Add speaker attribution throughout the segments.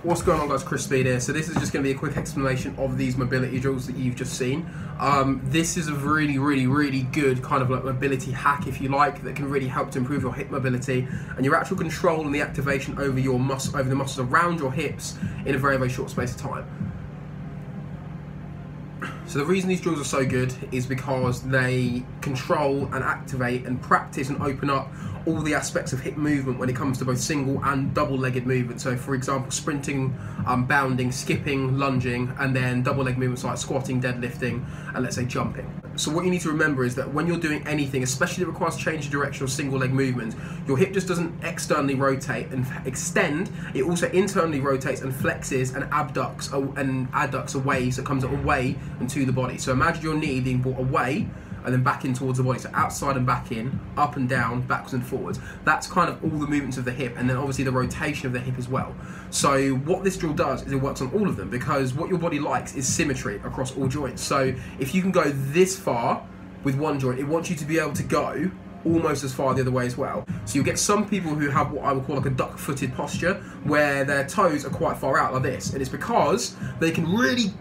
Speaker 1: What's going on, guys? Chris Speed here. So this is just going to be a quick explanation of these mobility drills that you've just seen. This is a really good kind of like mobility hack, if you like, that can really help to improve your hip mobility and your actual control and the activation over your over the muscles around your hips in a very short space of time. So the reason these drills are so good is because they control and activate and practice and open up all the aspects of hip movement when it comes to both single and double-legged movement. So for example, sprinting, bounding, skipping, lunging, and then double-leg movements like squatting, deadlifting, and let's say jumping. So what you need to remember is that when you're doing anything, especially that requires change of direction or single leg movement, your hip just doesn't externally rotate and extend, it also internally rotates and flexes and abducts and adducts away, so it comes away and to the body. So imagine your knee being brought away and then back in towards the body, so outside and back in, up and down, backwards and forwards. That's kind of all the movements of the hip, and then obviously the rotation of the hip as well. So what this drill does is it works on all of them, because what your body likes is symmetry across all joints. So if you can go this far with one joint, it wants you to be able to go almost as far the other way as well. So you'll get some people who have what I would call like a duck-footed posture, where their toes are quite far out like this, and it's because they can really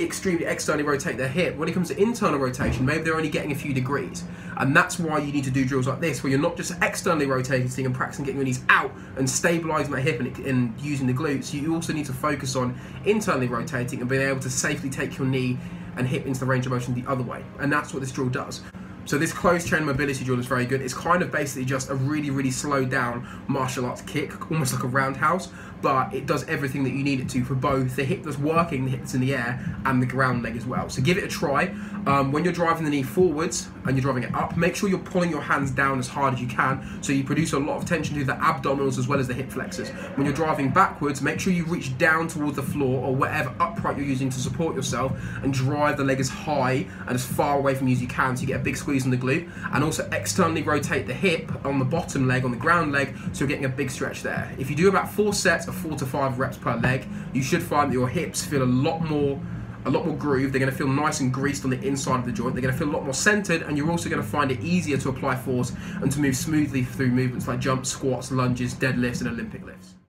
Speaker 1: extremely externally rotate their hip. When it comes to internal rotation, maybe they're only getting a few degrees, and that's why you need to do drills like this, where you're not just externally rotating and practicing getting your knees out and stabilizing that hip and using the glutes. You also need to focus on internally rotating and being able to safely take your knee and hip into the range of motion the other way, and that's what this drill does. So this closed chain mobility drill is very good. It's kind of basically just a really slowed down martial arts kick, almost like a roundhouse, but it does everything that you need it to for both the hip that's working, the hip that's in the air, and the ground leg as well. So give it a try. When you're driving the knee forwards and you're driving it up, make sure you're pulling your hands down as hard as you can, so you produce a lot of tension to the abdominals as well as the hip flexors. When you're driving backwards, make sure you reach down towards the floor or whatever upright you're using to support yourself, and drive the leg as high and as far away from you as you can, so you get a big squeeze on the glute, and also externally rotate the hip on the bottom leg, on the ground leg, so you're getting a big stretch there. If you do about 4 sets of 4 to 5 reps per leg, you should find that your hips feel a lot more grooved. They're going to feel nice and greased on the inside of the joint. They're going to feel a lot more centered, and you're also going to find it easier to apply force and to move smoothly through movements like jumps, squats, lunges, deadlifts, and Olympic lifts.